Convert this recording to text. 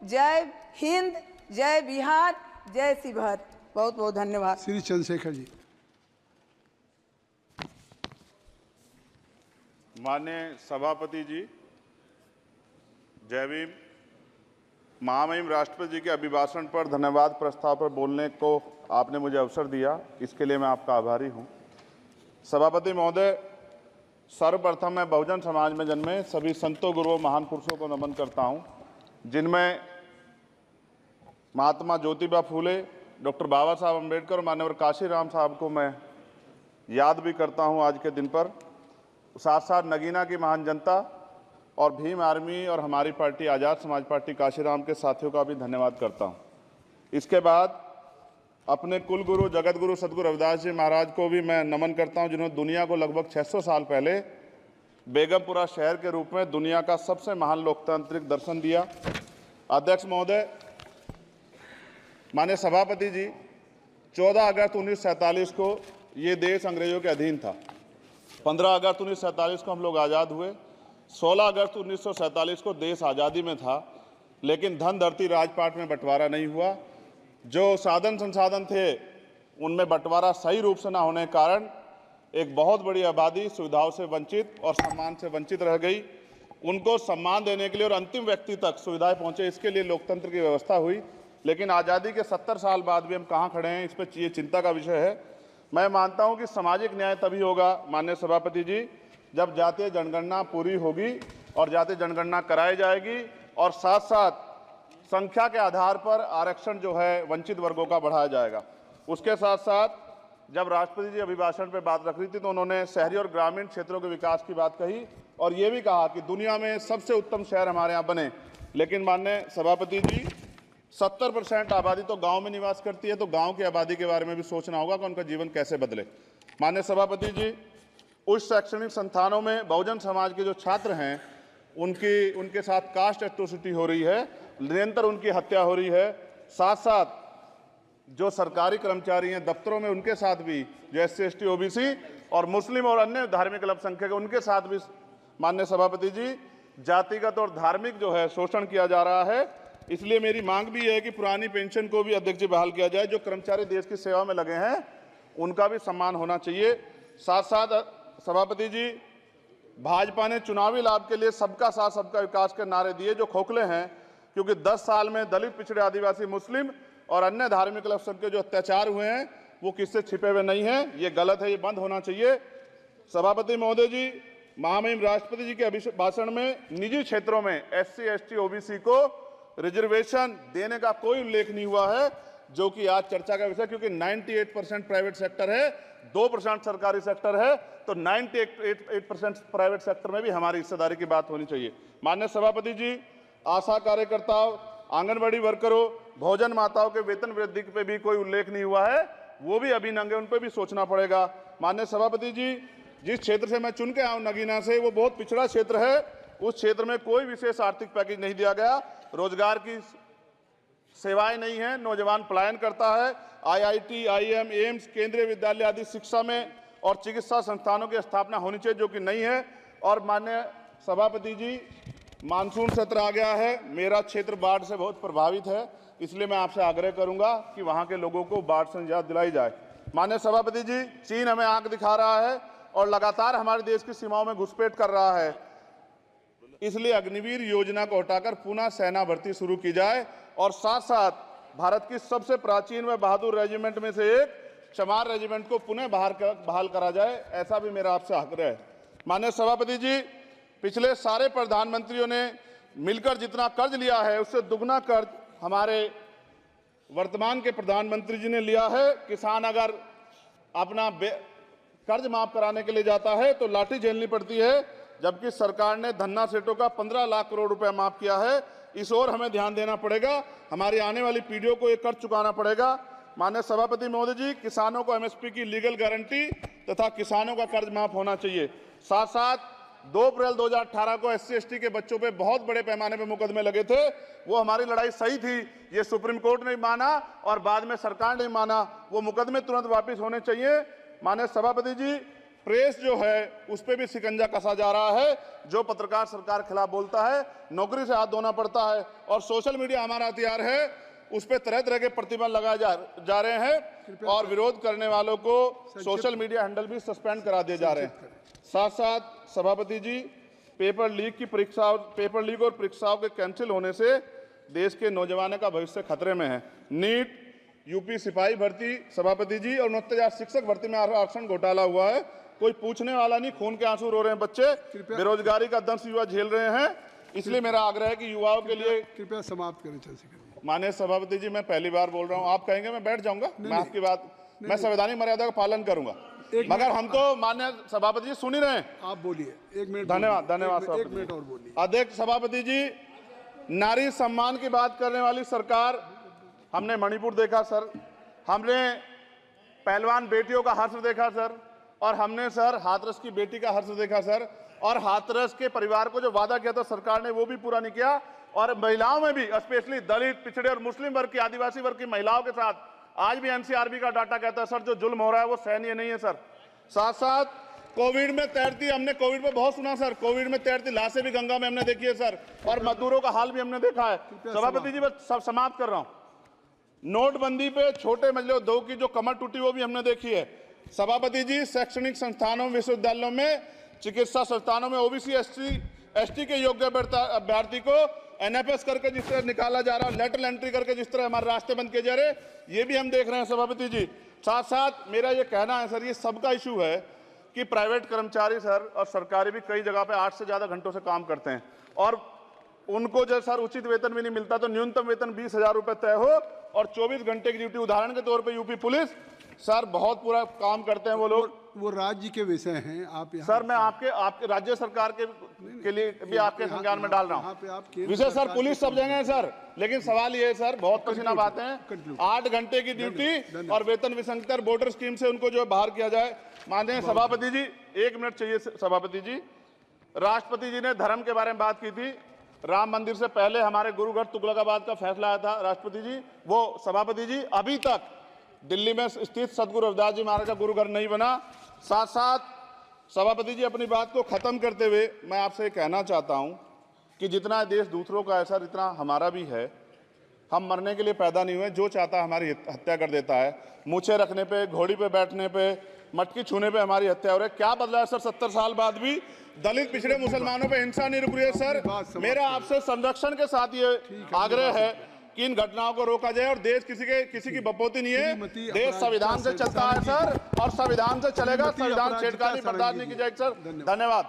जय हिंद, जय बिहार, जय शिवहर। बहुत बहुत धन्यवाद। श्री चंद्रशेखर जी। माननीय सभापति जी, जय भीम। महामहिम राष्ट्रपति जी के अभिभाषण पर धन्यवाद प्रस्ताव पर बोलने को आपने मुझे अवसर दिया, इसके लिए मैं आपका आभारी हूं। सभापति महोदय, सर्वप्रथम मैं बहुजन समाज में जन्मे सभी संतों, गुरुओं, महान पुरुषों को नमन करता हूं, जिनमें महात्मा ज्योतिबा फूले, डॉक्टर बाबा साहब अम्बेडकर और मान्यवर काशीराम साहब को मैं याद भी करता हूं आज के दिन पर। साथ साथ नगीना की महान जनता और भीम आर्मी और हमारी पार्टी आज़ाद समाज पार्टी काशीराम के साथियों का भी धन्यवाद करता हूं। इसके बाद अपने कुल गुरु जगत गुरु सदगुरु रविदास जी महाराज को भी मैं नमन करता हूं, जिन्होंने दुनिया को लगभग 600 साल पहले बेगमपुरा शहर के रूप में दुनिया का सबसे महान लोकतांत्रिक दर्शन दिया। अध्यक्ष महोदय, माननीय सभापति जी, 14 अगस्त 1947 को ये देश अंग्रेजों के अधीन था। 15 अगस्त 1947 को हम लोग आज़ाद हुए। 16 अगस्त 1947 को देश आज़ादी में था, लेकिन धन धरती राजपाट में बंटवारा नहीं हुआ। जो साधन संसाधन थे उनमें बंटवारा सही रूप से न होने के कारण एक बहुत बड़ी आबादी सुविधाओं से वंचित और सम्मान से वंचित रह गई। उनको सम्मान देने के लिए और अंतिम व्यक्ति तक सुविधाएं पहुंचे, इसके लिए लोकतंत्र की व्यवस्था हुई। लेकिन आज़ादी के 70 साल बाद भी हम कहाँ खड़े हैं, इस पर ये चिंता का विषय है। मैं मानता हूं कि सामाजिक न्याय तभी होगा माननीय सभापति जी, जब जातीय जनगणना पूरी होगी और जातीय जनगणना कराई जाएगी और साथ साथ संख्या के आधार पर आरक्षण जो है वंचित वर्गों का बढ़ाया जाएगा। उसके साथ साथ जब राष्ट्रपति जी अभिभाषण पे बात रख रही थी तो उन्होंने शहरी और ग्रामीण क्षेत्रों के विकास की बात कही और ये भी कहा कि दुनिया में सबसे उत्तम शहर हमारे यहाँ बने। लेकिन माननीय सभापति जी, 70% आबादी तो गांव में निवास करती है, तो गांव की आबादी के बारे में भी सोचना होगा कि उनका जीवन कैसे बदले। माननीय सभापति जी, उच्च शैक्षणिक संस्थानों में बहुजन समाज के जो छात्र हैं उनके साथ कास्ट एट्रोसिटी हो रही है, निरंतर उनकी हत्या हो रही है। साथ साथ जो सरकारी कर्मचारी हैं दफ्तरों में, उनके साथ भी जो SC ST OBC और मुस्लिम और अन्य धार्मिक अल्पसंख्यक, उनके साथ भी माननीय सभापति जी जातिगत और धार्मिक जो है शोषण किया जा रहा है। इसलिए मेरी मांग भी है कि पुरानी पेंशन को भी अध्यक्ष जी बहाल किया जाए। जो कर्मचारी देश की सेवा में लगे हैं उनका भी सम्मान होना चाहिए। साथ साथ सभापति जी, भाजपा ने चुनावी लाभ के लिए सबका साथ सबका विकास के नारे दिए जो खोखले हैं, क्योंकि 10 साल में दलित, पिछड़े, आदिवासी, मुस्लिम और अन्य धार्मिक अल्पसंख्यक के जो अत्याचार हुए हैं वो किससे छिपे हुए नहीं हैं। ये गलत है, ये बंद होना चाहिए। सभापति महोदय जी, महामहिम राष्ट्रपति जी के अभिभाषण में निजी क्षेत्रों में SC ST OBC को रिजर्वेशन देने का कोई उल्लेख नहीं हुआ है, जो कि आज चर्चा का विषय, क्योंकि 98% प्राइवेट सेक्टर है, 2% सरकारी सेक्टर है, तो 98% प्राइवेट सेक्टर में भी हमारी हिस्सेदारी की बात होनी चाहिए। माननीय सभापति जी, आशा कार्यकर्ताओं, आंगनबाड़ी वर्करों, भोजन माताओं के वेतन वृद्धि पे भी कोई उल्लेख नहीं हुआ है, वो भी अभी नंगे, उन पर भी सोचना पड़ेगा। माननीय सभापति जी, जिस क्षेत्र से मैं चुन के आऊँ नगीना से, वो बहुत पिछड़ा क्षेत्र है। उस क्षेत्र में कोई विशेष आर्थिक पैकेज नहीं दिया गया, रोजगार की सेवाएं नहीं है, नौजवान पलायन करता है। IIT, IIM, एम्स, केंद्रीय विद्यालय आदि शिक्षा में और चिकित्सा संस्थानों की स्थापना होनी चाहिए, जो कि नहीं है। और माननीय सभापति जी, मानसून सत्र आ गया है, मेरा क्षेत्र बाढ़ से बहुत प्रभावित है, इसलिए मैं आपसे आग्रह करूंगा कि वहां के लोगों को बाढ़ से निजात दिलाई जाए। माननीय सभापति जी, चीन हमें आंख दिखा रहा है और लगातार हमारे देश की सीमाओं में घुसपैठ कर रहा है, इसलिए अग्निवीर योजना को हटाकर पुनः सेना भर्ती शुरू की जाए और साथ साथ भारत की सबसे प्राचीन व बहादुर रेजिमेंट में से एक चमार रेजिमेंट को पुनः बहाल करा जाए, ऐसा भी मेरा आपसे आग्रह है। माननीय सभापति जी, पिछले सारे प्रधानमंत्रियों ने मिलकर जितना कर्ज लिया है उससे दुगना कर्ज हमारे वर्तमान के प्रधानमंत्री जी ने लिया है। किसान अगर अपना कर्ज माफ कराने के लिए जाता है तो लाठी झेलनी पड़ती है, जबकि सरकार ने धन्ना सेठों का 15 लाख करोड़ रुपया माफ किया है। इस ओर हमें ध्यान देना पड़ेगा, हमारी आने वाली पीढ़ियों को ये कर्ज चुकाना पड़ेगा। माननीय सभापति महोदय जी, किसानों को MSP की लीगल गारंटी तथा किसानों का कर्ज माफ होना चाहिए। साथ साथ 2 अप्रैल 2018 को SC ST के बच्चों पे बहुत बड़े पैमाने पे मुकदमे लगे थे, वो हमारी लड़ाई सही थी, ये सुप्रीम कोर्ट ने माना और बाद में सरकार ने माना, वो मुकदमे तुरंत वापस होने चाहिए। माननीय सभापति जी, प्रेस जो है उस पर भी शिकंजा कसा जा रहा है। जो पत्रकार सरकार खिलाफ बोलता है नौकरी से हाथ धोना पड़ता है, और सोशल मीडिया हमारा हथियार है, उस पर तरह तरह के प्रतिबंध लगाए जा रहे हैं और विरोध करने वालों को सोशल मीडिया हैंडल भी सस्पेंड करा दिए जा रहे हैं। साथ साथ सभापति जी, पेपर लीक और परीक्षाओं के कैंसिल होने से देश के नौजवानों का भविष्य खतरे में है। नीट, यूपी सिपाही भर्ती सभापति जी और 69,000 शिक्षक भर्ती में आरक्षण घोटाला हुआ है, कोई पूछने वाला नहीं, खून के आंसू रो रहे हैं बच्चे, बेरोजगारी का दंश युवा झेल रहे हैं। इसलिए मेरा आग्रह है कि युवाओं के लिए कृपया समाप्त करें चंद्रशेखर। माननीय सभापति जी, मैं पहली बार बोल रहा हूं, आप कहेंगे मैं बैठ जाऊंगा, मैं आपकी बात, मैं संवैधानिक मर्यादा का पालन करूंगा, मगर हम तो माननीय सभापति जी सुन ही रहे हैं। आप बोलिए, 1 मिनट। धन्यवाद, धन्यवाद। 1 मिनट और बोलिए। अध्यक्ष सभापति जी, नारी सम्मान की बात करने वाली सरकार, हमने मणिपुर देखा सर, हमने पहलवान बेटियों का हर्ष देखा सर, और हमने सर हाथरस की बेटी का हर्ष देखा सर, और हाथरस के परिवार को जो वादा किया था सरकार ने वो भी पूरा नहीं किया। और महिलाओं में भी, स्पेशली दलित, पिछड़े और मुस्लिम वर्ग की, आदिवासी वर्ग की महिलाओं के साथ आज भी एनसीआरबी का डाटा कहता है सर जो जुल्म हो रहा है वो सहनीय नहीं है सर। साथ साथ कोविड में तैरती, हमने कोविड में बहुत सुना सर, कोविड में तैरती लाशें भी गंगा में हमने देखी है सर, और मजदूरों का हाल भी हमने देखा है। सभापति जी, बस सब समाप्त कर रहा हूं। नोटबंदी पे छोटे मजले उद्योग की जो कमर टूटी वो भी हमने देखी है। सभापति जी, शैक्षणिक संस्थानों, विश्वविद्यालयों में, चिकित्सा संस्थानों में ओबीसी एसटी के योग्य अभ्यर्थी को एनएफएस करके जिस तरह निकाला जा रहा है, लेटरल एंट्री करके जिस तरह हमारे रास्ते बंद किए जा रहे, ये भी हम देख रहे हैं सभापति जी। साथ साथ मेरा ये कहना है सर, ये सबका इशू है कि प्राइवेट कर्मचारी सर और सरकारी भी कई जगह पे 8 से ज्यादा घंटों से काम करते हैं, और उनको जो सर उचित वेतन भी नहीं मिलता, तो न्यूनतम वेतन 20,000 रुपए तय हो और 24 घंटे की ड्यूटी। उदाहरण के तौर पे यूपी पुलिस सर बहुत पूरा काम करते हैं वो लोग, वो राज्य के विषय हैं। आप सर मैं आपके राज्य सरकार के लिए भी आपके संज्ञान में डाल रहा हूँ विषय सर, पुलिस सब जगह है सर, लेकिन सवाल ये है सर, बहुत पसीना बातें हैं, 8 घंटे की ड्यूटी और वेतन विसंगति, वोटर स्कीम से उनको जो बाहर किया जाए। माननीय सभापति जी, 1 मिनट चाहिए सभापति जी। राष्ट्रपति जी ने धर्म के बारे में बात की थी, राम मंदिर से पहले हमारे गुरुघर तुगलकाबाद का फैसला आया था राष्ट्रपति जी, वो सभापति जी अभी तक दिल्ली में स्थित सदगुरु रविदास जी महाराज का गुरुघर नहीं बना। साथ साथ सभापति जी, अपनी बात को खत्म करते हुए मैं आपसे कहना चाहता हूं कि जितना देश दूसरों का है सर, इतना हमारा भी है। हम मरने के लिए पैदा नहीं हुए, जो चाहता है हमारी हत्या कर देता है। मूछें रखने पे, घोड़ी पे बैठने पे, मटकी छूने पे हमारी हत्या हो रही है। क्या बदला है सर? 70 साल बाद भी दलित, पिछड़े, मुसलमानों पे हिंसा नहीं रुक रही है सर। मेरा आपसे संरक्षण के साथ ये आग्रह है कि इन घटनाओं को रोका जाए, और देश किसी की बपोती नहीं है, देश संविधान से चलता है सर, और संविधान से चलेगा। संविधान छेड़खानी बर्दाश्त नहीं की जाएगी सर। धन्यवाद।